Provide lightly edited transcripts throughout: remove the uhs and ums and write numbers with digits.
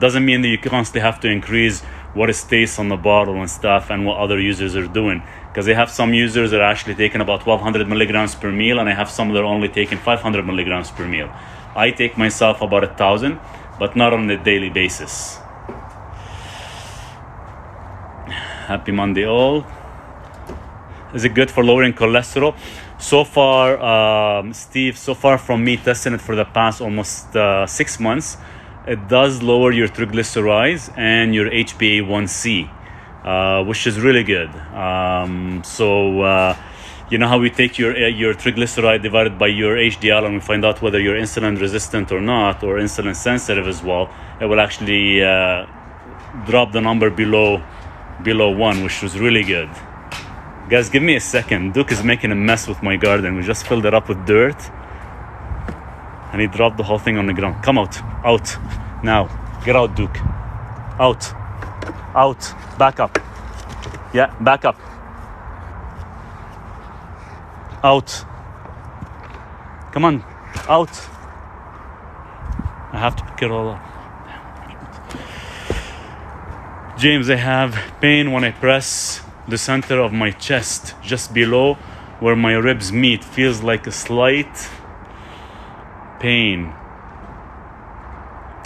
Doesn't mean that you constantly have to increase what stays on the bottle and stuff and what other users are doing. Because I have some users that are actually taking about 1,200 milligrams per meal, and I have some that are only taking 500 milligrams per meal. I take myself about 1,000, but not on a daily basis. Happy Monday all. Is it good for lowering cholesterol? So far, Steve, from me testing it for the past almost 6 months, it does lower your triglycerides and your HbA1c, which is really good. You know how we take your triglyceride divided by your HDL and we find out whether you're insulin resistant or not, or insulin sensitive as well. It will actually drop the number below 1, which was really good. Guys, give me a second. Duke is making a mess with my garden. We just filled it up with dirt and he dropped the whole thing on the ground. Come out now. Get out, Duke. Out, back up. Yeah, back up. Out. Come on, out. I have to pick it all up. James, I have pain when I press the center of my chest, just below where my ribs meet. Feels like a slight pain.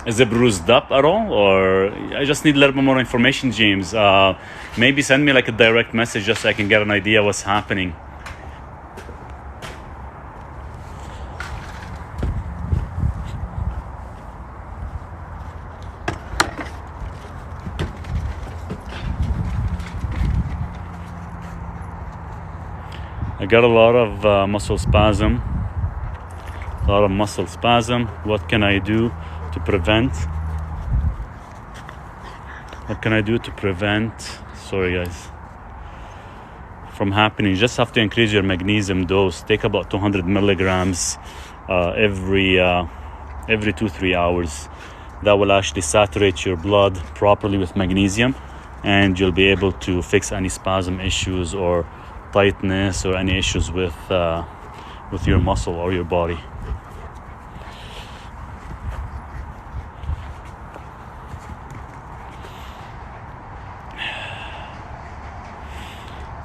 Is it bruised up at all, or I just need a little bit more information, James? Maybe send me like a direct message just so I can get an idea what's happening. I got a lot of muscle spasm. What can I do to prevent? Sorry guys. From happening? You just have to increase your magnesium dose. Take about 200 milligrams every 2-3 hours. That will actually saturate your blood properly with magnesium, and you'll be able to fix any spasm issues or tightness or any issues with your muscle or your body.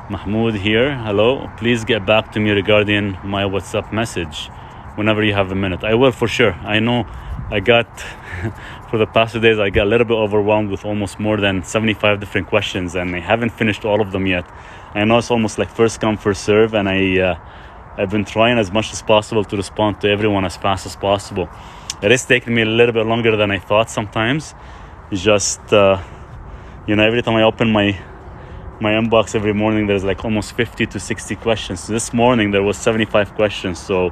Mahmoud here. Hello. Please get back to me regarding my WhatsApp message whenever you have a minute. I will, for sure. I know I got for the past 2 days I got a little bit overwhelmed with almost more than 75 different questions, and I haven't finished all of them yet. I know it's almost like first come first serve, and I've been trying as much as possible to respond to everyone as fast as possible. It is taking me a little bit longer than I thought sometimes. It's just every time I open my inbox every morning, there's like almost 50 to 60 questions. This morning there was 75 questions, so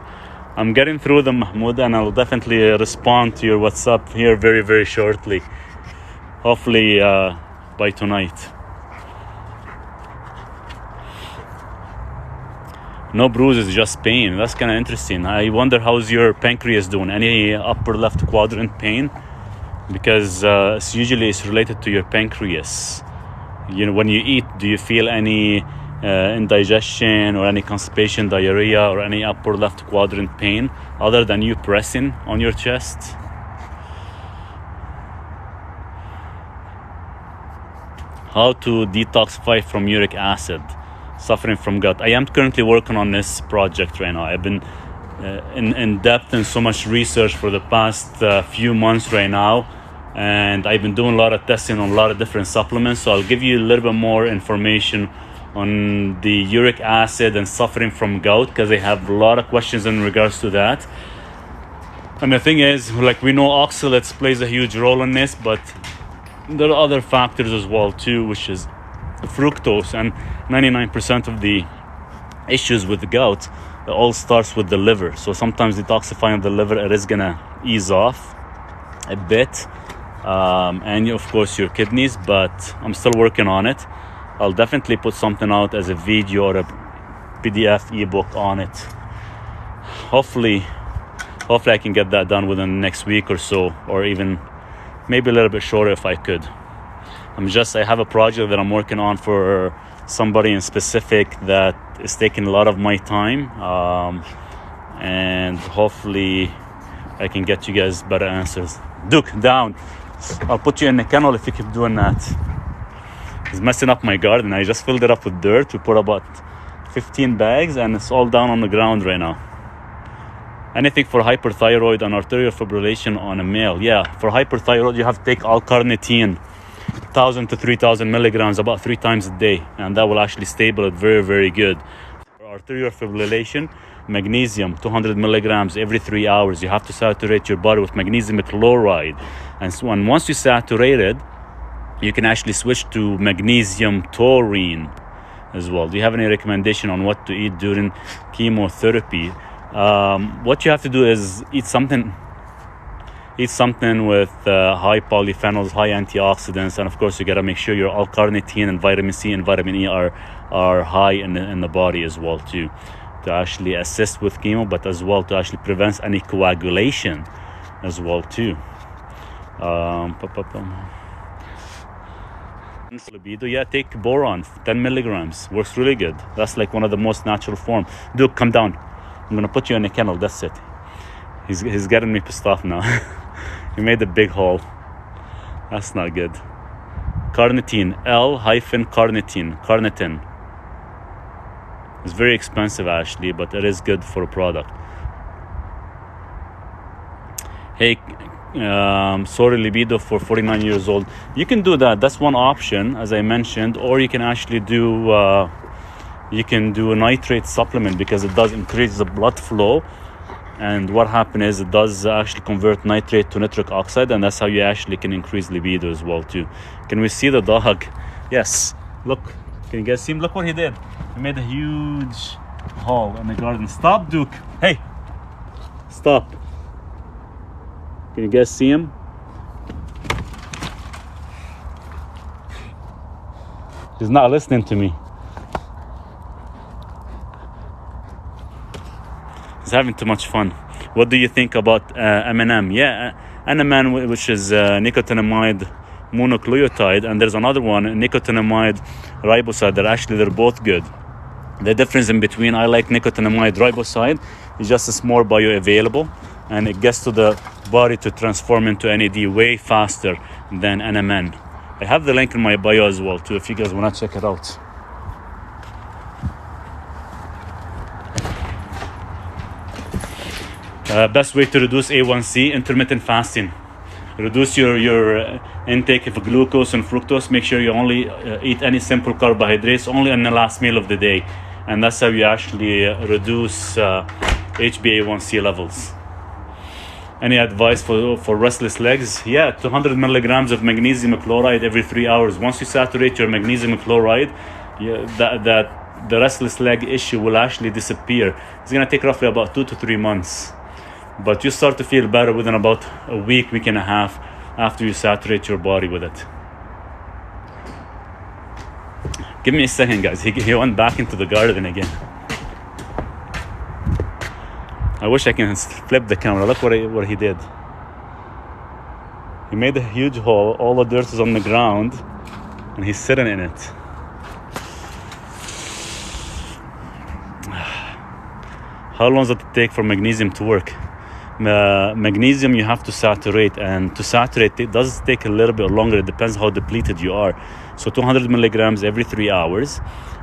I'm getting through them, Mahmoud, and I'll definitely respond to your WhatsApp here very, very shortly. Hopefully by tonight. No bruises, just pain. That's kind of interesting. I wonder how's your pancreas doing. Any upper left quadrant pain? Because it's related to your pancreas. When you eat, do you feel any indigestion or any constipation, diarrhea, or any upper left quadrant pain other than you pressing on your chest? How to detoxify from uric acid, suffering from gut. I am currently working on this project right now. I've been in depth and so much research for the past few months right now, and I've been doing a lot of testing on a lot of different supplements. So I'll give you a little bit more information on the uric acid and suffering from gout, because I have a lot of questions in regards to that. And the thing is, like, we know oxalates plays a huge role in this, but there are other factors as well too, which is fructose. And 99% of the issues with the gout, it all starts with the liver. So sometimes detoxifying the liver, it is gonna ease off a bit, and of course your kidneys, but I'm still working on it. I'll definitely put something out as a video or a PDF ebook on it. Hopefully I can get that done within the next week or so, or even maybe a little bit shorter if I could. I have a project that I'm working on for somebody in specific that is taking a lot of my time, and hopefully I can get you guys better answers. Duke, down. I'll put you in the kennel if you keep doing that. It's messing up my garden. I just filled it up with dirt. We put about 15 bags and it's all down on the ground right now. Anything for hyperthyroid and arterial fibrillation on a male. Yeah, for hyperthyroid, you have to take L-carnitine, 1,000 to 3,000 milligrams about 3 times a day. And that will actually stable it very, very good. For arterial fibrillation, magnesium, 200 milligrams every 3 hours. You have to saturate your body with magnesium chloride. And so once you saturate it, you can actually switch to magnesium taurine as well. Do you have any recommendation on what to eat during chemotherapy? What you have to do is eat something with high polyphenols, high antioxidants, and of course you got to make sure your L-carnitine and vitamin C and vitamin E are high in the body as well too, to actually assist with chemo, but as well to actually prevent any coagulation as well too. Libido, yeah, take boron, 10 milligrams, works really good. That's like one of the most natural form. Duke, come down. I'm gonna put you in a kennel. That's it. He's getting me pissed off now. He made a big hole. That's not good. Carnitine, carnitin. It's very expensive actually, but it is good for a product. Hey, sorry, libido for 49 years old. You can do that. That's one option, as I mentioned, or you can actually do a nitrate supplement, because it does increase the blood flow. And what happens is it does actually convert nitrate to nitric oxide, and that's how you actually can increase libido as well too. Can we see the dog? Yes. Look. Can you guys see him? Look what he did. He made a huge hole in the garden. Stop, Duke. Hey. Stop. Can you guys see him? He's not listening to me. He's having too much fun. What do you think about M&M? Yeah, NMN, which is nicotinamide mononucleotide, and there's another one, nicotinamide riboside. They're both good. The difference in between, I like nicotinamide riboside. It's just it's more bioavailable, and it gets to the body to transform into NAD way faster than NMN. I have the link in my bio as well too, if you guys want to check it out. Best way to reduce A1C, intermittent fasting. Reduce your intake of glucose and fructose. Make sure you only eat any simple carbohydrates only in the last meal of the day, and that's how you actually reduce HbA1c levels. Any advice for restless legs? Yeah, 200 milligrams of magnesium chloride every 3 hours. Once you saturate your magnesium chloride, that the restless leg issue will actually disappear. It's gonna take roughly about 2 to 3 months, but you start to feel better within about a week and a half after you saturate your body with it. Give me a second, guys. He went back into the garden again. I wish I can flip the camera. Look what he did. He made a huge hole. All the dirt is on the ground, and he's sitting in it. How long does it take for magnesium to work? Magnesium you have to saturate, and to saturate it does take a little bit longer. It depends how depleted you are. So 200 milligrams every 3 hours.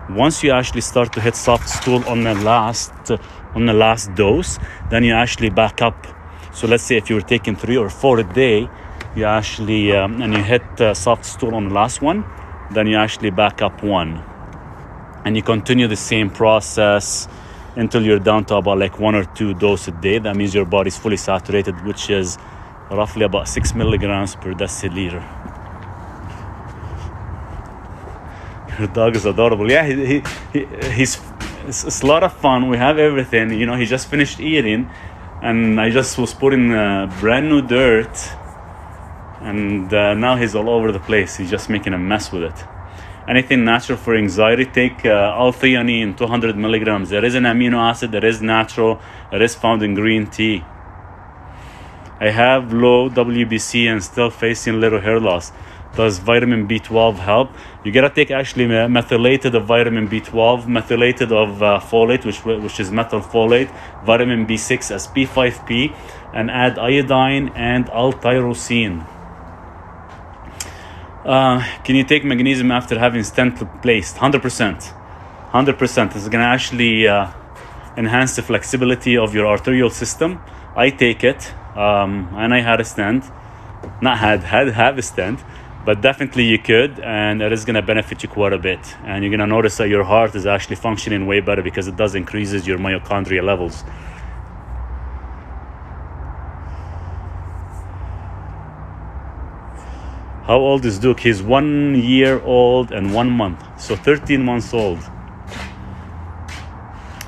Once you actually start to hit soft stool on the last dose, then you actually back up. So let's say if you were taking 3 or 4 a day, you actually and you hit soft stool on the last one, then you actually back up 1, and you continue the same process until you're down to about like 1 or 2 doses a day. That means your body's fully saturated, which is roughly about 6 milligrams per deciliter. Your dog is adorable. Yeah, it's a lot of fun. We have everything. You know, he just finished eating, and I just was putting brand new dirt, and now he's all over the place. He's just making a mess with it. Anything natural for anxiety, take L-theanine, 200 milligrams. There is an amino acid that is natural. It is found in green tea. I have low WBC and still facing little hair loss. Does vitamin B12 help? You gotta take actually methylated of vitamin B12, methylated of folate, which is methylfolate, vitamin B6 as P5P, and add iodine and L-tyrosine. Can you take magnesium after having stent placed? 100%. 100%. It's going to actually enhance the flexibility of your arterial system. I take it, and I had a stent. Not have a stent, but definitely you could, and it is going to benefit you quite a bit. And you're going to notice that your heart is actually functioning way better because it does increases your mitochondria levels. How old is Duke? He's 1 year old and 1 month, so 13 months old.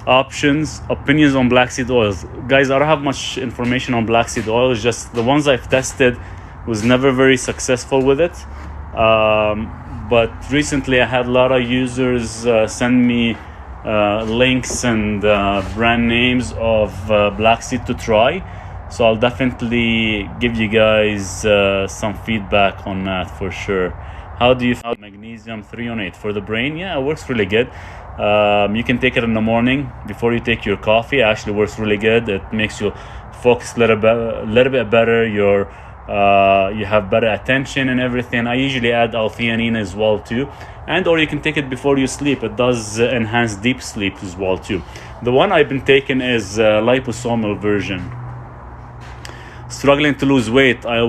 Opinions on black seed oils. Guys, I don't have much information on black seed oils. Just the ones I've tested was never very successful with it. But recently I had a lot of users send me links and brand names of black seed to try. So I'll definitely give you guys some feedback on that for sure. How do you find magnesium threonate for the brain? Yeah, it works really good. You can take it in the morning before you take your coffee. It actually works really good. It makes you focus a little bit better. You have better attention and everything. I usually add L-theanine as well too. Or you can take it before you sleep. It does enhance deep sleep as well too. The one I've been taking is liposomal version. Struggling to lose weight. I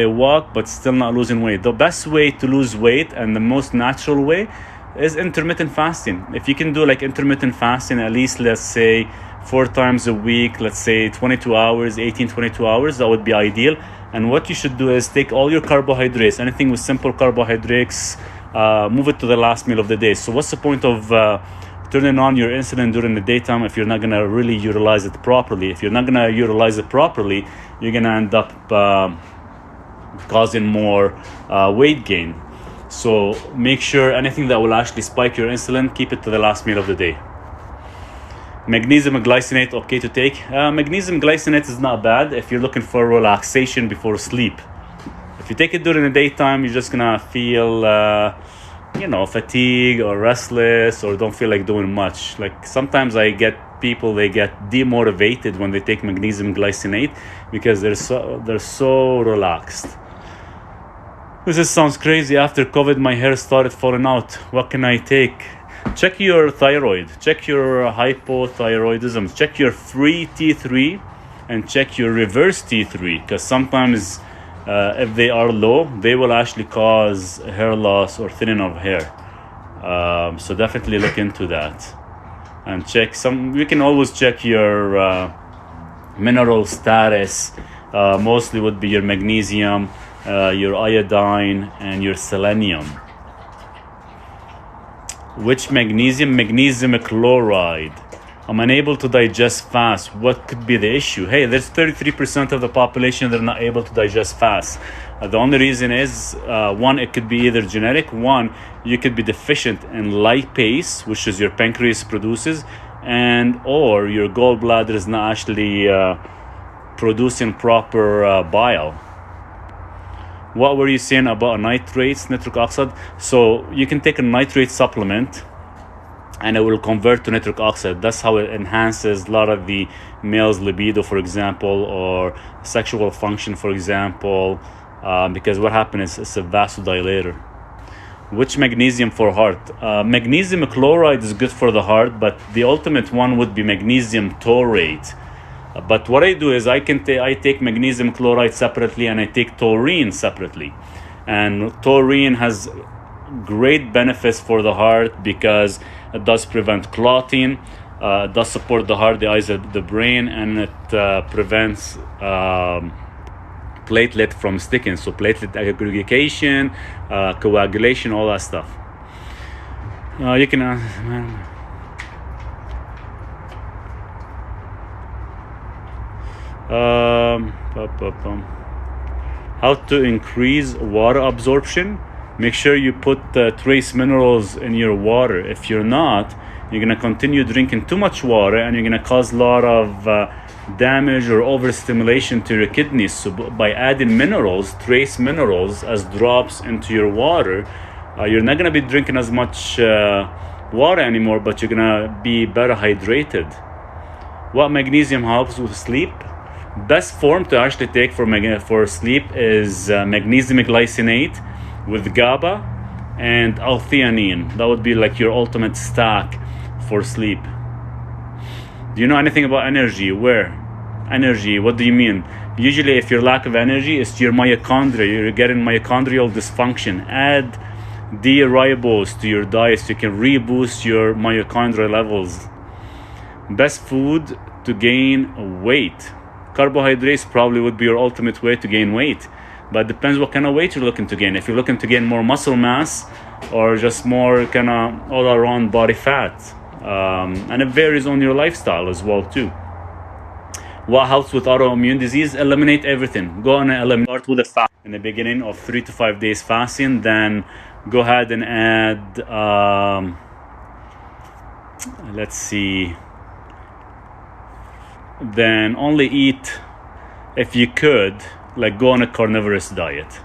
walk but still not losing weight. The best way to lose weight and the most natural way is intermittent fasting. If you can do like intermittent fasting at least, let's say 4 times a week, let's say 22 hours, 22 hours, that would be ideal. And what you should do is take all your carbohydrates, anything with simple carbohydrates, move it to the last meal of the day. So what's the point of turning on your insulin during the daytime if you're not going to really utilize it properly? If you're not going to utilize it properly, you're going to end up causing more weight gain. So make sure anything that will actually spike your insulin, keep it to the last meal of the day. Magnesium glycinate, okay to take? Magnesium glycinate is not bad if you're looking for relaxation before sleep. If you take it during the daytime, you're just gonna feel fatigue or restless or don't feel like doing much. Like sometimes I get people, they get demotivated when they take magnesium glycinate because they're so relaxed. This sounds crazy. After COVID, my hair started falling out. What can I take? Check your thyroid. Check your hypothyroidism. Check your free T3 and check your reverse T3. Because sometimes if they are low, they will actually cause hair loss or thinning of hair. So definitely look into that. And check you can always check your mineral status. Mostly would be your magnesium, your iodine, and your selenium. Which magnesium? Magnesium chloride. I'm unable to digest fast. What could be the issue? Hey, there's 33% of the population that are not able to digest fast. The only reason is, one, it could be either genetic. One, you could be deficient in lipase, which is your pancreas produces, or your gallbladder is not actually producing proper bile. What were you saying about nitrates, nitric oxide? So you can take a nitrate supplement and it will convert to nitric oxide. That's how it enhances a lot of the male's libido, for example, or sexual function, for example, because what happens is it's a vasodilator. Which magnesium for heart? Magnesium chloride is good for the heart, but the ultimate one would be magnesium taurate. But what I do is I take magnesium chloride separately and I take taurine separately. And taurine has great benefits for the heart because it does prevent clotting, it does support the heart, the eyes, the brain, and it prevents platelet from sticking. So platelet aggregation, coagulation, all that stuff. You can... How to increase water absorption? Make sure you put trace minerals in your water. If you're not, you're going to continue drinking too much water and you're going to cause a lot of damage or overstimulation to your kidneys. So by adding minerals, trace minerals as drops into your water, you're not going to be drinking as much water anymore, but you're going to be better hydrated. What magnesium helps with sleep? Best form to actually take for sleep is magnesium glycinate with GABA and L-theanine. That would be like your ultimate stack for sleep. Do you know anything about energy? Where? Energy, what do you mean? Usually if your lack of energy is your mitochondria, you're getting mitochondrial dysfunction. Add D-ribose to your diet so you can reboost your mitochondrial levels. Best food to gain weight. Carbohydrates probably would be your ultimate way to gain weight, but it depends what kind of weight you're looking to gain. If you're looking to gain more muscle mass or just more kind of all around body fat. And it varies on your lifestyle as well too. What helps with autoimmune disease? Eliminate everything. Go on and eliminate. Start with a fast in the beginning of 3 to 5 days fasting. Then go ahead and add, let's see. Then only eat, if you could, like go on a carnivorous diet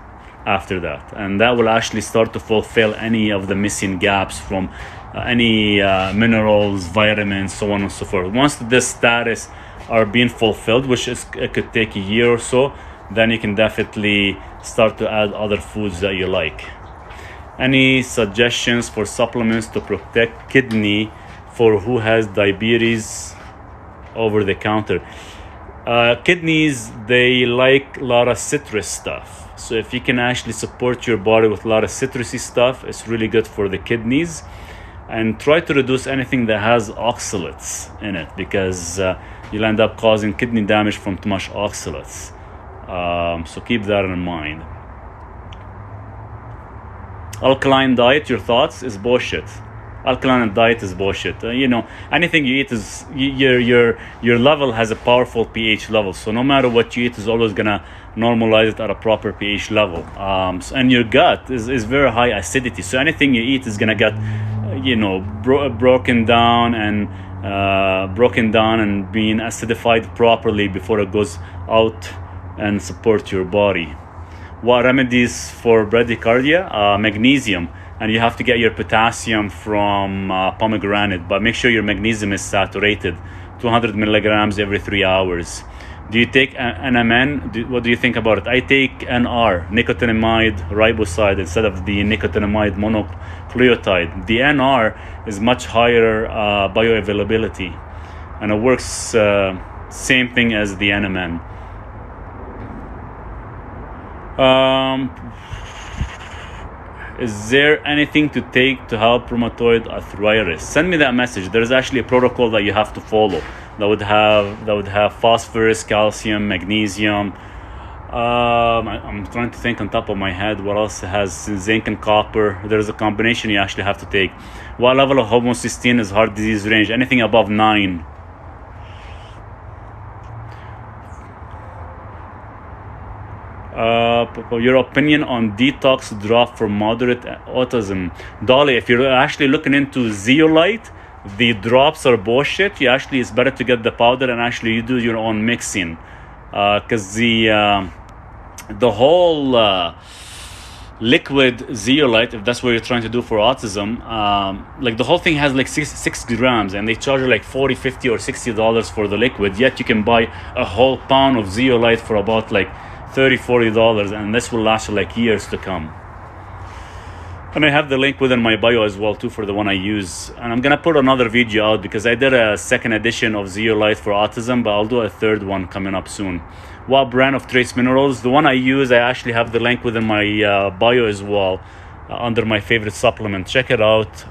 after that. And that will actually start to fulfill any of the missing gaps from any minerals, vitamins, so on and so forth. Once this status are being fulfilled, which it could take a year or so, then you can definitely start to add other foods that you like. Any suggestions for supplements to protect kidney for who has diabetes over the counter? Kidneys, they like a lot of citrus stuff. So if you can actually support your body with a lot of citrusy stuff, it's really good for the kidneys. And try to reduce anything that has oxalates in it, because you'll end up causing kidney damage from too much oxalates. So keep that in mind. Alkaline diet, your thoughts? Is bullshit. Alkaline diet is bullshit. Anything you eat is your level has a powerful pH level. So no matter what you eat is always gonna normalize it at a proper pH level. And your gut is very high acidity. So anything you eat is gonna get broken down and being acidified properly before it goes out and support your body. What remedies for bradycardia? Magnesium. And you have to get your potassium from pomegranate, but make sure your magnesium is saturated, 200 milligrams every 3 hours. Do you take NMN? What do you think about it? I take NR, nicotinamide riboside, instead of the nicotinamide mononucleotide. The NR is much higher bioavailability, and it works same thing as the NMN. Is there anything to take to help rheumatoid arthritis? Send me that message. There's actually a protocol that you have to follow that would have phosphorus, calcium, magnesium. I'm trying to think on top of my head what else has zinc and copper. There's a combination you actually have to take. What level of homocysteine is heart disease range? Anything above 9. Your opinion on detox drop for moderate autism. Dolly, if you're actually looking into zeolite, the drops are bullshit. It's better to get the powder and actually you do your own mixing, because the whole liquid zeolite, if that's what you're trying to do for autism, like the whole thing has like 6 grams, and they charge you like $40, $50 or $60 for the liquid, yet you can buy a whole pound of zeolite for about like $30, $40, and this will last you like years to come. And I have the link within my bio as well too for the one I use. And I'm gonna put another video out because I did a second edition of zeolite for autism, but I'll do a third one coming up soon. What brand of trace minerals? The one I use, I actually have the link within my bio as well, under my favorite supplement. Check it out.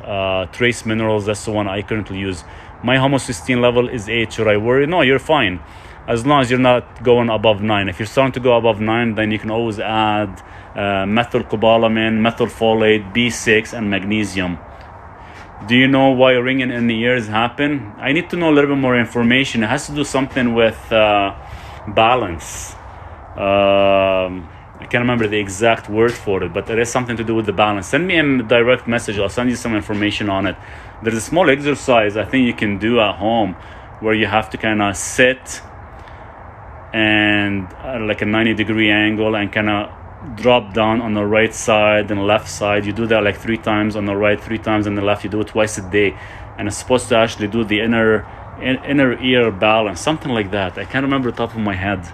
Trace minerals, that's the one I currently use. My homocysteine level is 8. Should I worry? No, you're fine, as long as you're not going above 9. If you're starting to go above 9, then you can always add methylcobalamin, methylfolate, B6, and magnesium. Do you know why ringing in the ears happen? I need to know a little bit more information. It has to do something with balance. I can't remember the exact word for it, but there is something to do with the balance. Send me a direct message. I'll send you some information on it. There's a small exercise I think you can do at home where you have to kind of sit and like a 90-degree angle and kind of drop down on the right side and left side. You do that like 3 times on the right, 3 times on the left. You do it twice a day, and it's supposed to actually do the inner ear balance, something like that. I can't remember the top of my head.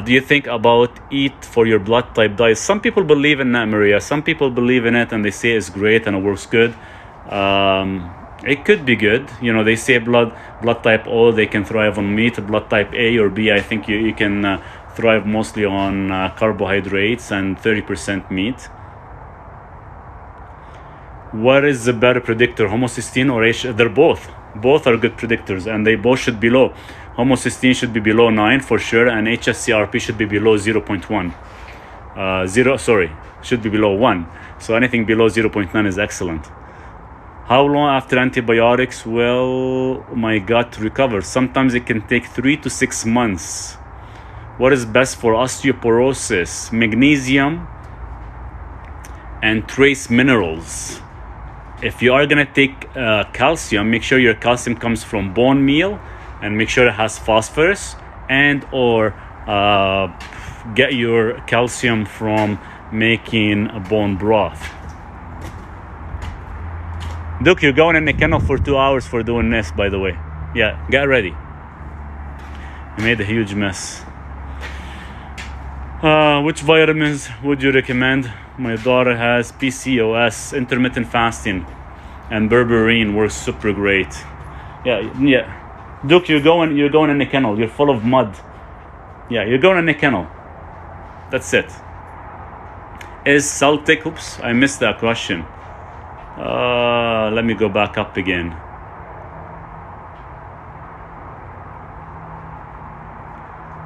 Do you think about eat for your blood type diet? Some people believe in that, Maria. Some people believe in it and they say it's great and it works good. It could be good. You know, they say blood type O, they can thrive on meat. Blood type A or B, I think you can thrive mostly on carbohydrates and 30% meat. What is the better predictor, homocysteine or H? They're both. Both are good predictors, and they both should be low. Homocysteine should be below 9 for sure, and HSCRP should be below 0.1. Should be below 1. So anything below 0.9 is excellent. How long after antibiotics will my gut recover? Sometimes it can take 3 to 6 months. What is best for osteoporosis? Magnesium and trace minerals. If you are going to take calcium, make sure your calcium comes from bone meal and make sure it has phosphorus, and or get your calcium from making a bone broth. Duke, you're going in the kennel for 2 hours for doing this, by the way. Yeah, get ready. You made a huge mess. Which vitamins would you recommend? My daughter has PCOS, intermittent fasting, and berberine works super great. Yeah. Duke, you're going in the kennel. You're full of mud. Yeah, you're going in the kennel. That's it. Is Celtic? Oops, I missed that question. Let me go back up again.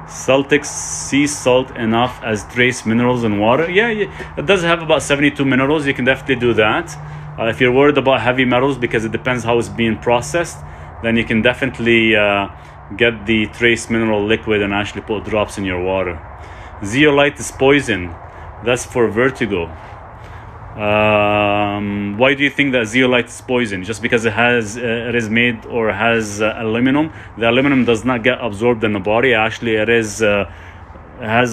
Celtic sea salt enough as trace minerals in water? Yeah, it does have about 72 minerals. You can definitely do that. If you're worried about heavy metals because it depends how it's being processed, then you can definitely get the trace mineral liquid and actually put drops in your water. Zeolite is poison. That's for vertigo. Why do you think that zeolite is poison? Just because it is made or has aluminum? The aluminum does not get absorbed in the body. Actually, it has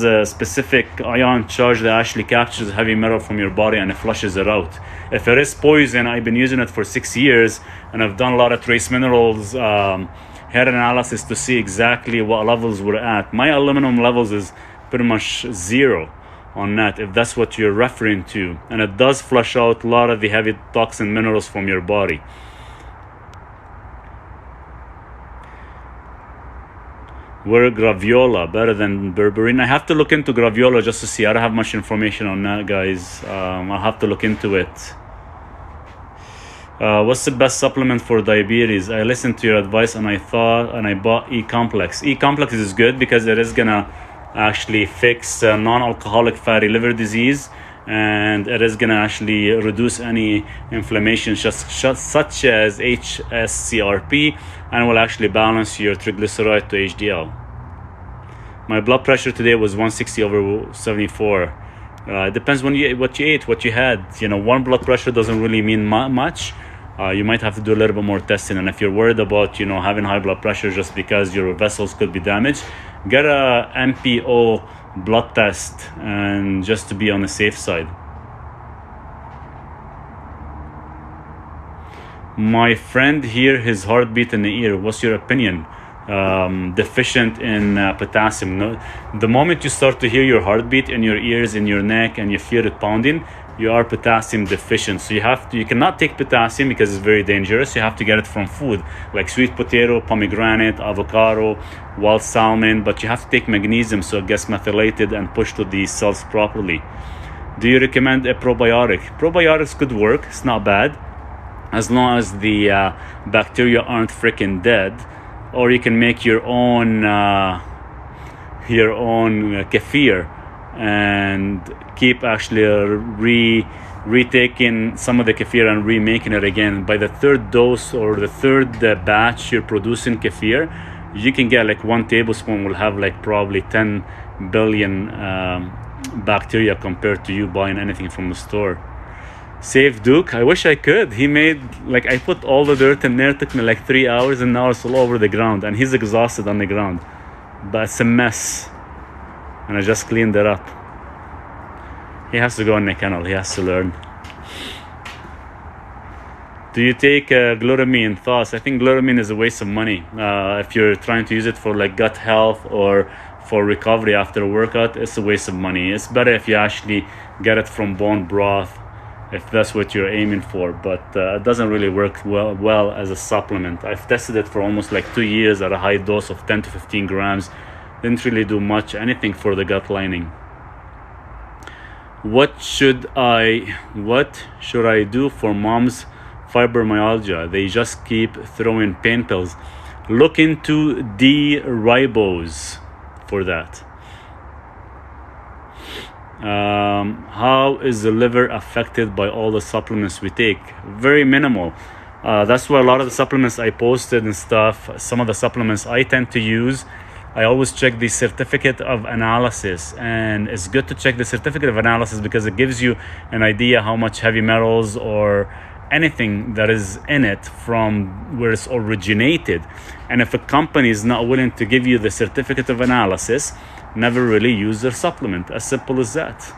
a specific ion charge that actually captures heavy metal from your body and it flushes it out. If it is poison, I've been using it for 6 years and I've done a lot of trace minerals hair analysis to see exactly what levels we're at. My aluminum levels is pretty much 0 on that, if that's what you're referring to, and it does flush out a lot of the heavy toxin minerals from your body. Were graviola better than berberine? I have to look into graviola just to see. I don't have much information on that, guys. I'll have to look into it. What's the best supplement for diabetes? I listened to your advice and I bought E-Complex. E-Complex is good because it is gonna actually fix non-alcoholic fatty liver disease, and it is gonna actually reduce any inflammation such as HSCRP, and will actually balance your triglyceride to HDL. My blood pressure today was 160/74. It depends what you ate, what you had. You know, one blood pressure doesn't really mean much. You might have to do a little bit more testing, and if you're worried about having high blood pressure just because your vessels could be damaged, get a MPO blood test, and just to be on the safe side. My friend here, his heartbeat in the ear. What's your opinion? Deficient in potassium. No, the moment you start to hear your heartbeat in your ears, in your neck, and you feel it pounding, you are potassium deficient. So you cannot take potassium because it's very dangerous. You have to get it from food like sweet potato, pomegranate, avocado, wild salmon, but you have to take magnesium so it gets methylated and pushed to the cells properly. Do you recommend a probiotic? Probiotics could work. It's not bad as long as the bacteria aren't freaking dead. Or you can make your own kefir and keep actually retaking some of the kefir and remaking it again. By the third dose or the third batch you're producing kefir, you can get like 1 tablespoon will have like probably 10 billion bacteria compared to you buying anything from the store. Save Duke. I wish I could. He made, I put all the dirt in there. It took me like 3 hours and now it's all over the ground and he's exhausted on the ground. But it's a mess. And I just cleaned it up. He has to go in the kennel. He has to learn. Do you take glutamine thoughts? I think glutamine is a waste of money. If you're trying to use it for like gut health or for recovery after a workout, it's a waste of money. It's better if you actually get it from bone broth, if that's what you're aiming for, but it doesn't really work well as a supplement. I've tested it for almost like 2 years at a high dose of 10 to 15 grams. Didn't really do anything for the gut lining. What should I do for mom's fibromyalgia? They just keep throwing pain pills. Look into D-ribose for that. How is the liver affected by all the supplements we take? Very minimal. That's why a lot of the supplements I posted and stuff, some of the supplements I tend to use, I always check the certificate of analysis, and it's good to check the certificate of analysis because it gives you an idea how much heavy metals or anything that is in it from where it's originated. And if a company is not willing to give you the certificate of analysis, never really use their supplement. As simple as that.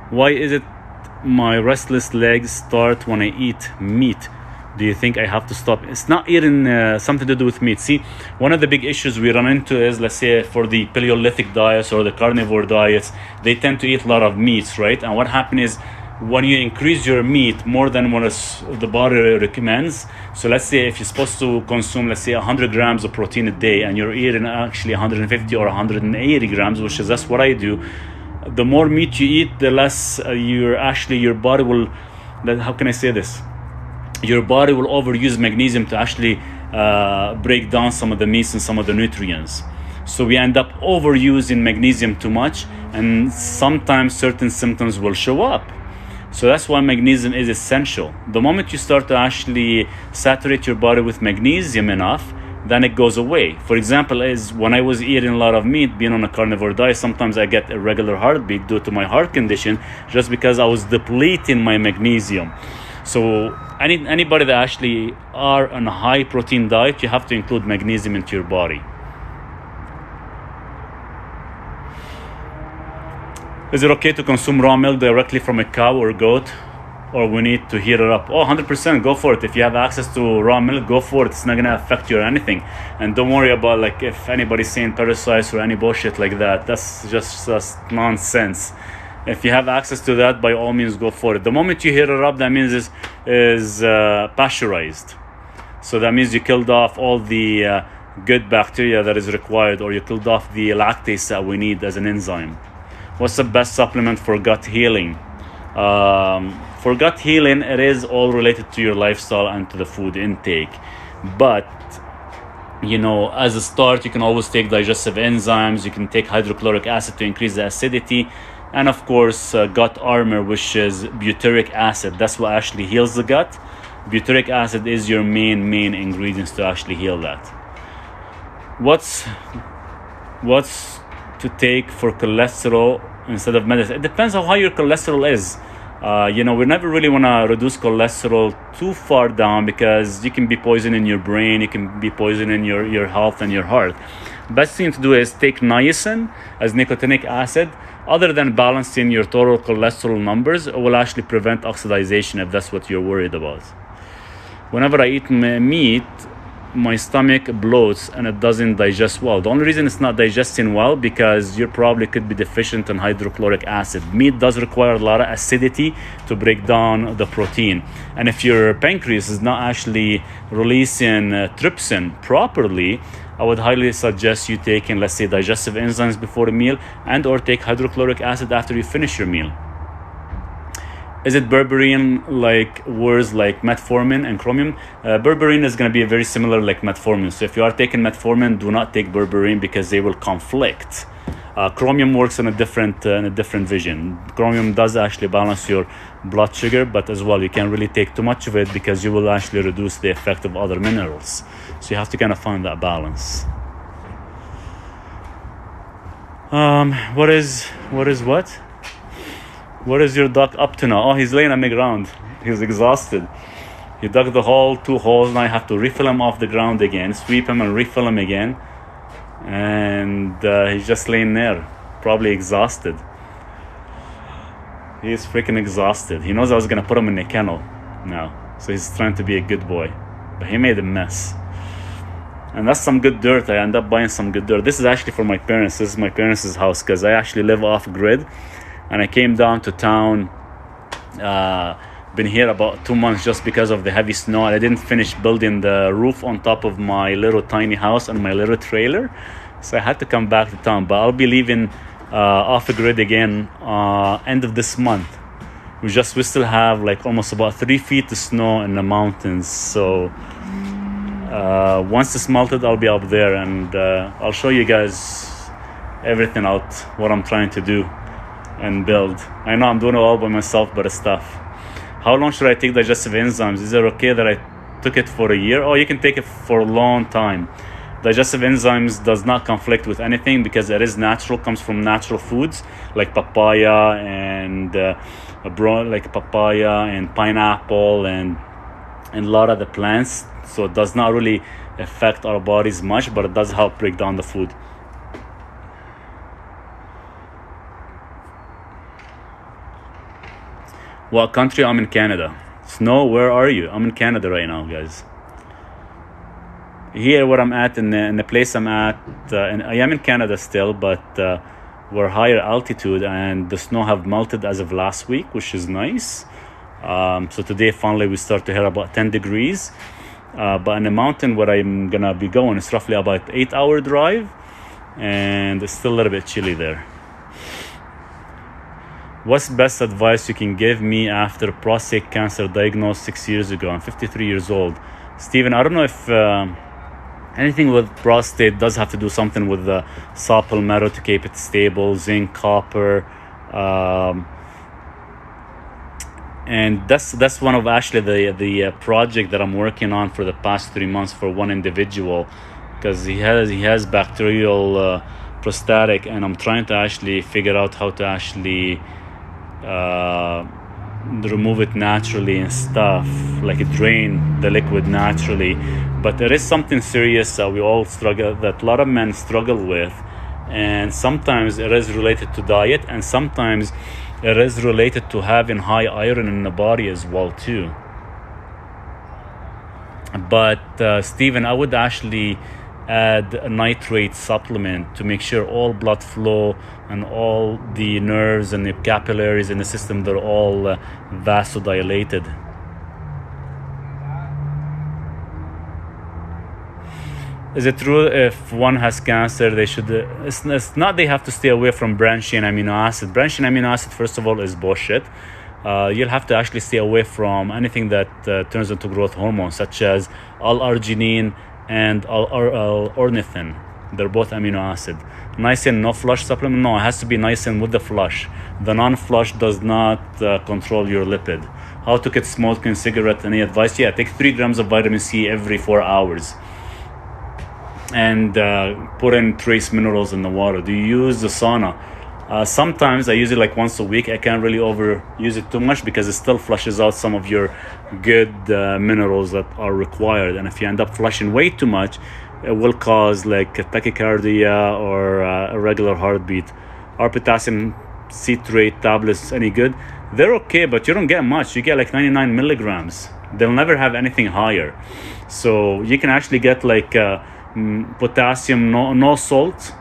Why is it my restless legs start when I eat meat? Do you think I have to stop? It's not eating something to do with meat. See, one of the big issues we run into is, let's say, for the Paleolithic diets or the carnivore diets, they tend to eat a lot of meats, right? And what happens is, when you increase your meat more than what the body recommends, so let's say if you're supposed to consume, let's say 100 grams of protein a day, and you're eating actually 150 or 180 grams, which is that's what I do. The more meat you eat, the less your body will, how can I say this? Your body will overuse magnesium to actually break down some of the meats and some of the nutrients. So we end up overusing magnesium too much, and sometimes certain symptoms will show up. So that's why magnesium is essential. The moment you start to actually saturate your body with magnesium enough, then it goes away. For example, is when I was eating a lot of meat, being on a carnivore diet, sometimes I get irregular heartbeat due to my heart condition, just because I was depleting my magnesium. So anybody that actually are on a high protein diet, you have to include magnesium into your body. Is it okay to consume raw milk directly from a cow or goat, or we need to heat it up? 100%, go for it. If you have access to raw milk, go for it. It's not going to affect you or anything. And don't worry about like if anybody's saying parasites or any bullshit like that. That's just nonsense. If you have access to that, by all means, go for it. The moment you heat it up, that means is pasteurized. So that means you killed off all the good bacteria that is required, or you killed off the lactase that we need as an enzyme. What's the best supplement for gut healing? For gut healing, it is all related to your lifestyle and to the food intake. But, as a start, you can always take digestive enzymes. You can take hydrochloric acid to increase the acidity. And of course, gut armor, which is butyric acid. That's what actually heals the gut. Butyric acid is your main ingredients to actually heal that. What's to take for cholesterol instead of medicine? It depends on how your cholesterol is. We never really want to reduce cholesterol too far down, because you can be poisoning your brain, you can be poisoning your health and your heart. Best thing to do is take niacin as nicotinic acid. Other than balancing your total cholesterol numbers, it will actually prevent oxidation if that's what you're worried about. Whenever I eat meat, my stomach bloats and it doesn't digest well. The only reason it's not digesting well, because you probably could be deficient in hydrochloric acid. Meat does require a lot of acidity to break down the protein. And if your pancreas is not actually releasing trypsin properly, I would highly suggest you taking, let's say, digestive enzymes before a meal, and or take hydrochloric acid after you finish your meal. Is it berberine like words like metformin and chromium? Berberine is going to be very similar like metformin. So if you are taking metformin, do not take berberine because they will conflict. Chromium works in a different vision. Chromium does actually balance your blood sugar, but as well you can't really take too much of it because you will actually reduce the effect of other minerals. So you have to kind of find that balance. What is your duck up to now? Oh, he's laying on the ground. He's exhausted. He dug the hole, 2 holes. Now I have to refill him off the ground again, sweep him and refill him again. And he's just laying there, probably exhausted. He is freaking exhausted. He knows I was going to put him in the kennel now. So he's trying to be a good boy, but he made a mess. And that's some good dirt. I end up buying some good dirt. This is actually for my parents. This is my parents' house because I actually live off grid. And I came down to town, been here about 2 months just because of the heavy snow. I didn't finish building the roof on top of my little tiny house and my little trailer. So I had to come back to town. But I'll be leaving off the grid again end of this month. We still have like almost about 3 feet of snow in the mountains. So once it's melted, I'll be up there and I'll show you guys everything out, what I'm trying to do and build. I know I'm doing it all by myself, but it's tough. How long should I take digestive enzymes? Is it okay that I took it for a year? Oh, you can take it for a long time. Digestive enzymes does not conflict with anything because it is natural, comes from natural foods like papaya and papaya and pineapple and a lot of the plants. So it does not really affect our bodies much, but it does help break down the food. What country? I'm in Canada. Snow, where are you? I'm in Canada right now, guys. Here where I'm at, in the place I'm at, and I am in Canada still, but we're higher altitude and the snow have melted as of last week, which is nice. So today finally we start to hit about 10 degrees. But in the mountain where I'm gonna be going, it's roughly about 8-hour drive and it's still a little bit chilly there. What's the best advice you can give me after prostate cancer diagnosed 6 years ago? I'm 53 years old. Stephen, I don't know if anything with prostate does have to do something with the saw palmetto to keep it stable, zinc, copper, and that's one of actually the project that I'm working on for the past 3 months for one individual, because he has bacterial prostatic, and I'm trying to actually figure out how to actually remove it naturally and stuff, like drain the liquid naturally. But there is something serious that we all struggle, that a lot of men struggle with, and sometimes it is related to diet, and sometimes it is related to having high iron in the body as well too. But Stephen, I would actually add a nitrate supplement to make sure all blood flow and all the nerves and the capillaries in the system, they're all vasodilated. Is it true if one has cancer, they should... It's not they have to stay away from branched-chain amino acid. Branched-chain amino acid, first of all, is bullshit. You'll have to actually stay away from anything that turns into growth hormones, such as L-arginine and ornithine. They're both amino acid. Niacin, no flush supplement? No, it has to be niacin with the flush. The non-flush does not control your lipid. How to quit smoking cigarette? Any advice? Yeah, take 3 grams of vitamin C every 4 hours. And put in trace minerals in the water. Do you use the sauna? Sometimes I use it like once a week. I can't really overuse it too much because it still flushes out some of your good minerals that are required. And if you end up flushing way too much, it will cause like a tachycardia or a regular heartbeat. Are potassium citrate tablets any good? They're okay, but you don't get much. You get like 99 milligrams. They'll never have anything higher. So you can actually get like potassium, no salt,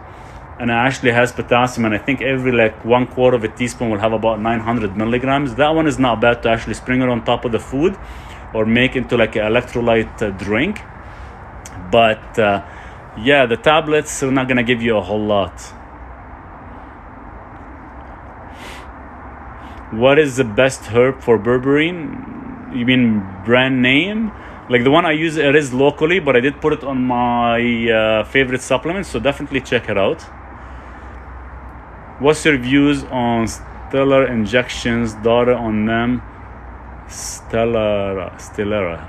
and it actually has potassium, and I think every like 1/4 of a teaspoon will have about 900 milligrams. That one is not bad to actually sprinkle on top of the food or make into like an electrolyte drink. But yeah, the tablets are not gonna give you a whole lot. What is the best herb for berberine? You mean brand name? Like the one I use, it is locally, but I did put it on my favorite supplements, so definitely check it out. What's your views on Stellar injections, data on them? Stellara.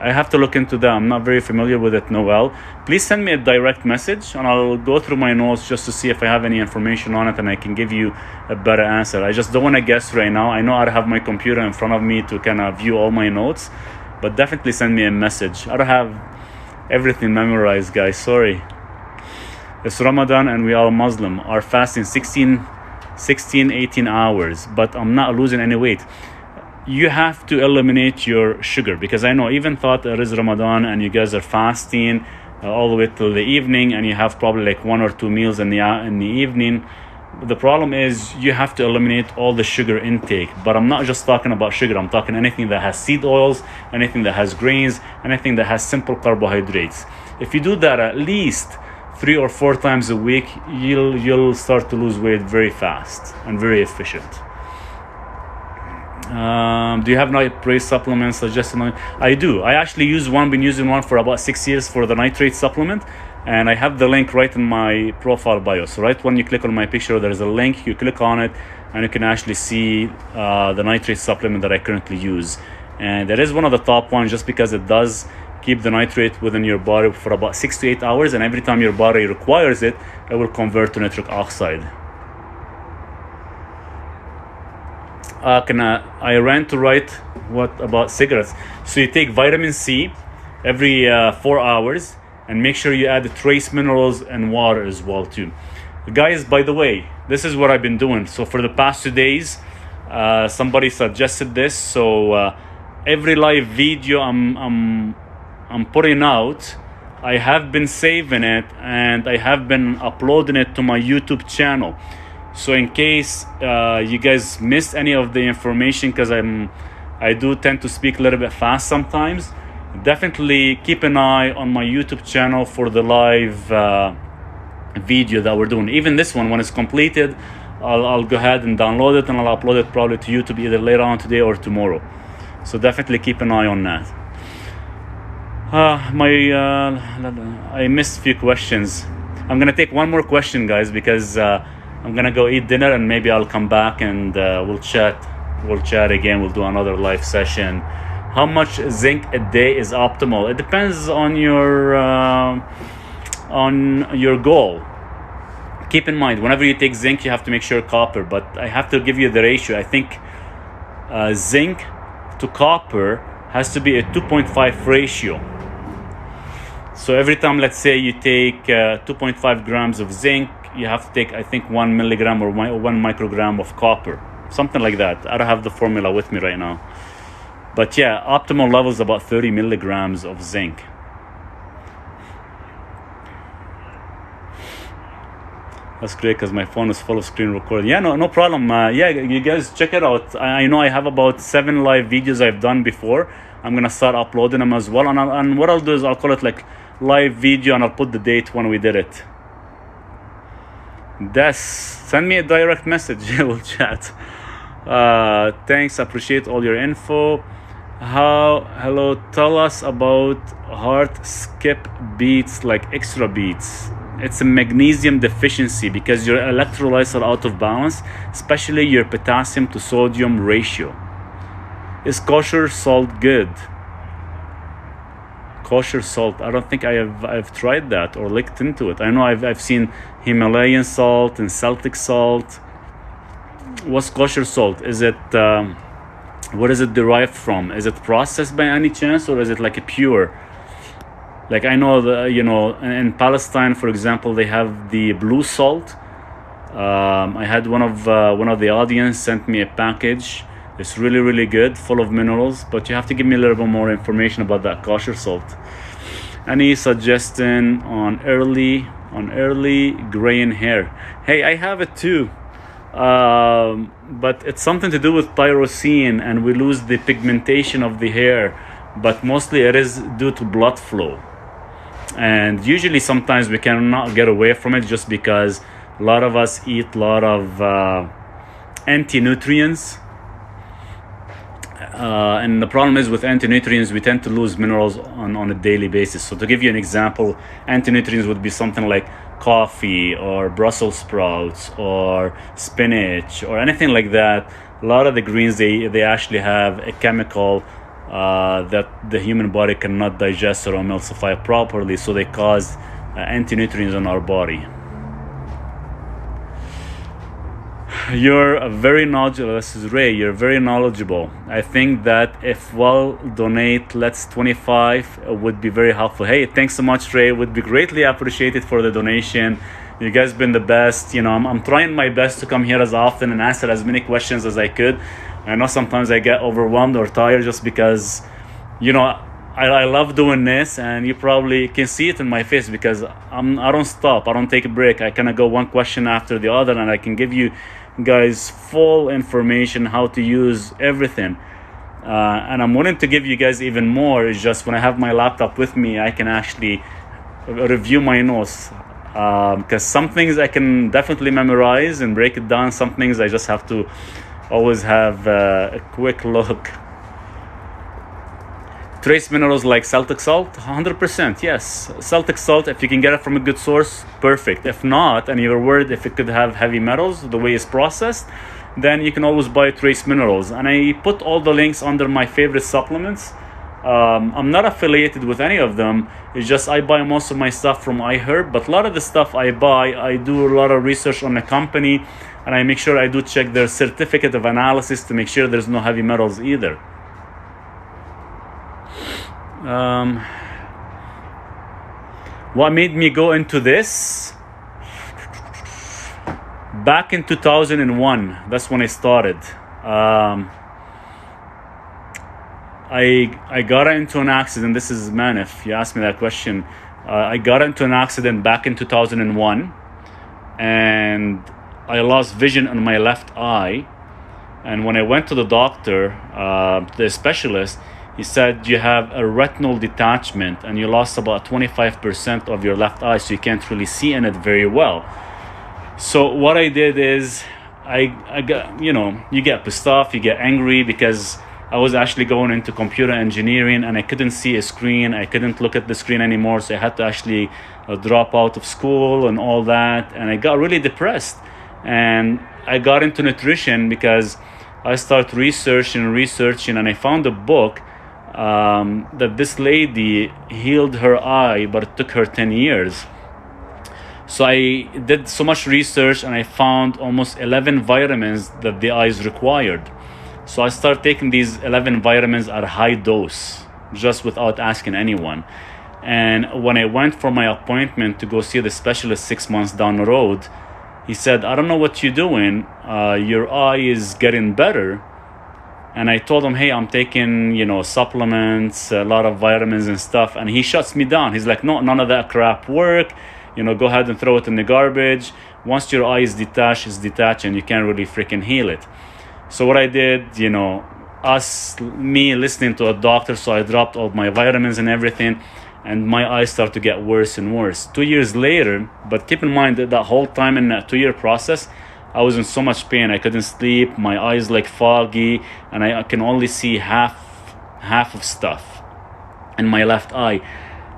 I have to look into that. I'm not very familiar with it, Noel. Please send me a direct message and I'll go through my notes just to see if I have any information on it and I can give you a better answer. I just don't want to guess right now. I know I have my computer in front of me to kind of view all my notes, but definitely send me a message. I don't have everything memorized, guys. Sorry. It's Ramadan and we are Muslim. Are fasting 16, 18 hours, but I'm not losing any weight. you have to eliminate your sugar, because I know even thought it is Ramadan and you guys are fasting all the way till the evening, and you have probably like 1 or 2 meals in the evening. The problem is you have to eliminate all the sugar intake. But I'm not just talking about sugar. I'm talking anything that has seed oils, anything that has grains, anything that has simple carbohydrates. If you do that at least 3 or 4 times a week, you'll start to lose weight very fast and very efficient. Do you have nitrate supplements suggested? I do. I actually been using one for about 6 years for the nitrate supplement, and I have the link right in my profile bio. So right when you click on my picture, there's a link. You click on it, and you can actually see the nitrate supplement that I currently use. And that is one of the top ones, just because it does keep the nitrate within your body for about 6 to 8 hours, and every time your body requires it, it will convert to nitric oxide. I ran to write what about cigarettes. So you take vitamin C every 4 hours, and make sure you add the trace minerals and water as well too. Guys, by the way, this is what I've been doing. So for the past 2 days, somebody suggested this. So every live video I'm putting out, I have been saving it and I have been uploading it to my YouTube channel. So in case you guys missed any of the information, because I do tend to speak a little bit fast sometimes, definitely keep an eye on my YouTube channel for the live video that we're doing. Even this one, when it's completed, I'll go ahead and download it, and I'll upload it probably to YouTube either later on today or tomorrow. So definitely keep an eye on that. I missed a few questions. I'm gonna take one more question, guys, because I'm gonna go eat dinner, and maybe I'll come back and we'll chat again. We'll do another live session. How much zinc a day is optimal? It depends on your goal. Keep in mind, whenever you take zinc, you have to make sure copper, but I have to give you the ratio. I think zinc to copper has to be a 2.5 ratio. So every time, let's say you take 2.5 grams of zinc, you have to take, I think, 1 milligram or 1 microgram of copper, something like that. I don't have the formula with me right now. But yeah, optimal level is about 30 milligrams of zinc. That's great, because my phone is full of screen recording. Yeah, no problem. Yeah, you guys check it out. I know I have about 7 live videos I've done before. I'm gonna start uploading them as well. And what I'll do is I'll call it like live video, and I'll put the date when we did it. Send me a direct message. We'll chat. Thanks, appreciate all your info. Hello, tell us about heart skip beats, like extra beats. It's a magnesium deficiency because your electrolytes are out of balance, especially your potassium to sodium ratio. Is kosher salt good? Kosher salt, I don't think I've tried that or looked into it. I know I've seen Himalayan salt and Celtic salt. What's kosher salt? Is it what is it derived from? Is it processed by any chance, or is it like a pure? Like I know in Palestine, for example, they have the blue salt. I had one of the audience sent me a package. It's really, really good, full of minerals, but you have to give me a little bit more information about that kosher salt. Any suggestion on early graying hair? Hey, I have it too. But it's something to do with tyrosine, and we lose the pigmentation of the hair, but mostly it is due to blood flow. And usually sometimes we cannot get away from it, just because a lot of us eat a lot of anti-nutrients. And the problem is with anti-nutrients, we tend to lose minerals on a daily basis. So to give you an example, anti-nutrients would be something like coffee or Brussels sprouts or spinach or anything like that. A lot of the greens, they actually have a chemical that the human body cannot digest or emulsify properly, so they cause anti-nutrients in our body. You're very knowledgeable. This is Ray. You're very knowledgeable. I think that if we'll donate, let's 25 would be very helpful. Hey, thanks so much, Ray. Would be greatly appreciated for the donation. You guys been the best. I'm trying my best to come here as often and answer as many questions as I could. I know sometimes I get overwhelmed or tired just because, I love doing this, and you probably can see it in my face because I don't stop. I don't take a break. I kind of go one question after the other, and I can give you guys full information how to use everything. And I'm willing to give you guys even more. It's just when I have my laptop with me, I can actually review my notes. Because some things I can definitely memorize and break it down. Some things I just have to always have a quick look. Trace minerals like Celtic salt, 100%, yes. Celtic salt, if you can get it from a good source, perfect. If not, and you're worried if it could have heavy metals, the way it's processed, then you can always buy trace minerals. And I put all the links under my favorite supplements. I'm not affiliated with any of them. It's just I buy most of my stuff from iHerb, but a lot of the stuff I buy, I do a lot of research on the company, and I make sure I do check their certificate of analysis to make sure there's no heavy metals either. What made me go into this? Back in 2001, that's when I started. I got into an accident. This is, man, if you ask me that question, I got into an accident back in 2001, and I lost vision in my left eye. And when I went to the doctor, the specialist, he said you have a retinal detachment and you lost about 25% of your left eye, so you can't really see in it very well. So what I did is I got, you get pissed off, you get angry, because I was actually going into computer engineering and I couldn't see a screen. I couldn't look at the screen anymore, so I had to actually drop out of school and all that. And I got really depressed. And I got into nutrition because I started researching, and I found a book that this lady healed her eye, but it took her 10 years. So I did so much research and I found almost 11 vitamins that the eyes required. So I started taking these 11 vitamins at a high dose, just without asking anyone. And when I went for my appointment to go see the specialist 6 months down the road, he said, I don't know what you're doing. Your eye is getting better. And I told him, hey, I'm taking, supplements, a lot of vitamins and stuff. And he shuts me down. He's like, no, none of that crap work. Go ahead and throw it in the garbage. Once your eye is detached, it's detached, and you can't really freaking heal it. So what I did, me listening to a doctor, so I dropped all my vitamins and everything, and my eyes started to get worse and worse. 2 years later, but keep in mind that whole time in that 2-year process, I was in so much pain. I couldn't sleep, my eyes like foggy, and I can only see half of stuff in my left eye.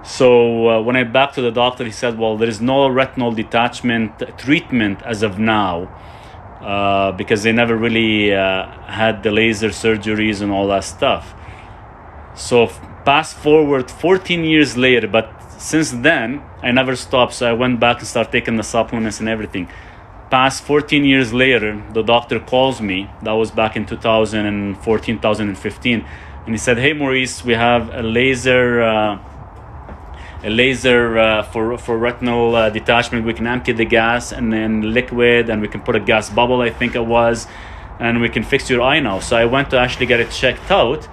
So when I back to the doctor, he said, well, there is no retinal detachment treatment as of now, because they never really had the laser surgeries and all that stuff. So fast forward 14 years later, but since then, I never stopped. So I went back and started taking the supplements and everything. Past 14 years later, the doctor calls me. That was back in 2014, 2015. And he said, hey, Maurice, we have a laser for retinal detachment. We can empty the gas and then liquid, and we can put a gas bubble, I think it was, and we can fix your eye now. So I went to actually get it checked out,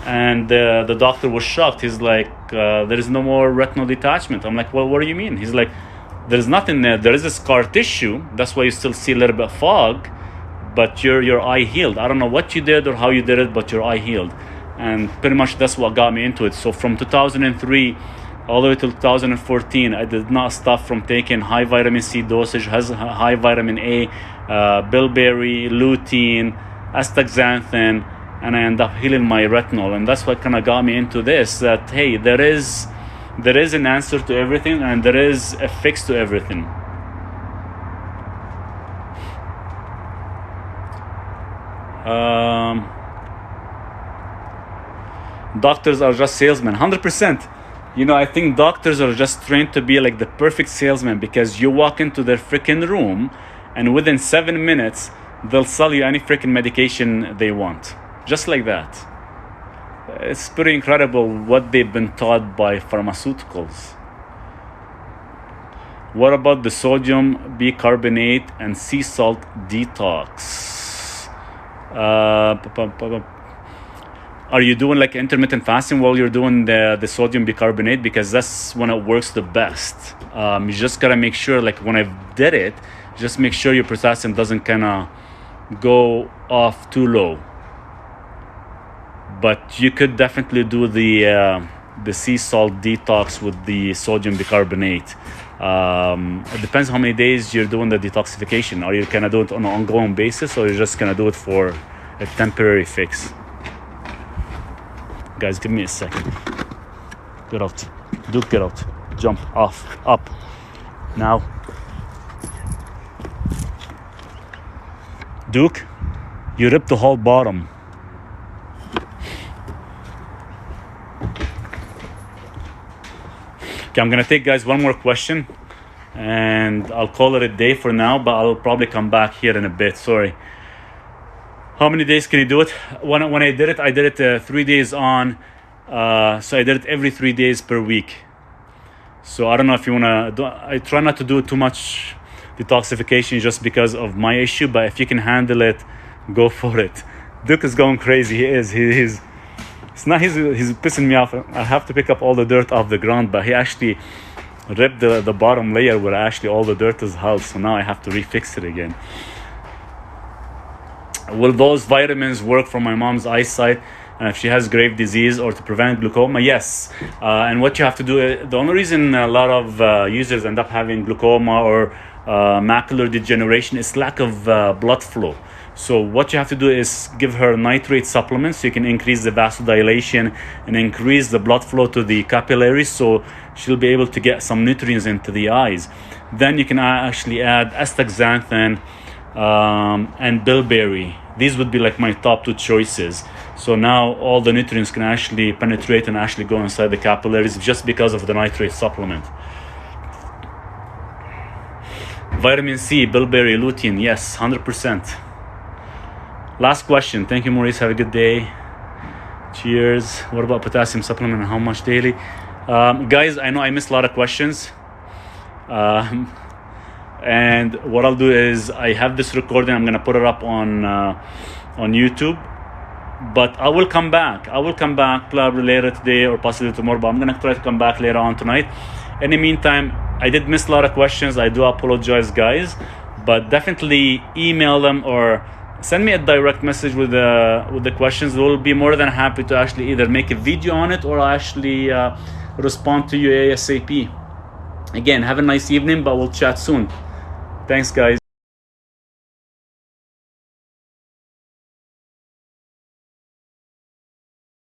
and the doctor was shocked. He's like, there is no more retinal detachment. I'm like, well, what do you mean? He's like, there's nothing there. There is a scar tissue. That's why you still see a little bit of fog, but your eye healed. I don't know what you did or how you did it, but your eye healed. And pretty much that's what got me into it. So from 2003 all the way till 2014, I did not stop from taking high vitamin C dosage, high vitamin A, bilberry, lutein, astaxanthin, and I end up healing my retinal. And that's what kind of got me into this, that, hey, there is an answer to everything, and there is a fix to everything. Doctors are just salesmen, 100%. I think doctors are just trained to be like the perfect salesman, because you walk into their freaking room and within 7 minutes, they'll sell you any freaking medication they want. Just like that. It's pretty incredible what they've been taught by pharmaceuticals. What about the sodium bicarbonate and sea salt detox? Are you doing like intermittent fasting while you're doing the sodium bicarbonate? Because that's when it works the best. You just gotta make sure, like when I did it, just make sure your potassium doesn't kind of go off too low. But you could definitely do the sea salt detox with the sodium bicarbonate. It depends how many days you're doing the detoxification. Are you gonna do it on an ongoing basis, or you're just gonna do it for a temporary fix? Guys, give me a second. Get out. Duke, get out. Jump off. Up. Now. Duke, you ripped the whole bottom. Okay, I'm gonna take, guys, one more question and I'll call it a day for now, but I'll probably come back here in a bit. Sorry. How many days can you do it? When I did it 3 days on. So I did it every 3 days per week. So I don't know if you wanna do. I try not to do too much detoxification just because of my issue, but if you can handle it, go for it. Duke is going crazy. He is. He's pissing me off. I have to pick up all the dirt off the ground, but he actually ripped the bottom layer where actually all the dirt is held. So now I have to refix it again. Will those vitamins work for my mom's eyesight if she has grave disease or to prevent glaucoma? Yes. And what you have to do, the only reason a lot of users end up having glaucoma or macular degeneration is lack of blood flow. So what you have to do is give her nitrate supplements so you can increase the vasodilation and increase the blood flow to the capillaries, so she'll be able to get some nutrients into the eyes. Then you can actually add astaxanthin and bilberry. These would be like my top 2 choices. So now all the nutrients can actually penetrate and actually go inside the capillaries just because of the nitrate supplement. Vitamin C, bilberry, lutein, yes, 100%. Last question. Thank you, Maurice. Have a good day. Cheers. What about potassium supplement and how much daily? Guys, I know I missed a lot of questions. And what I'll do is I have this recording. I'm going to put it up on YouTube. But I will come back. Probably later today or possibly tomorrow. But I'm going to try to come back later on tonight. In the meantime, I did miss a lot of questions. I do apologize, guys. But definitely email them or send me a direct message with the questions. We'll be more than happy to actually either make a video on it or actually respond to you ASAP. Again, have a nice evening, but we'll chat soon. Thanks, guys.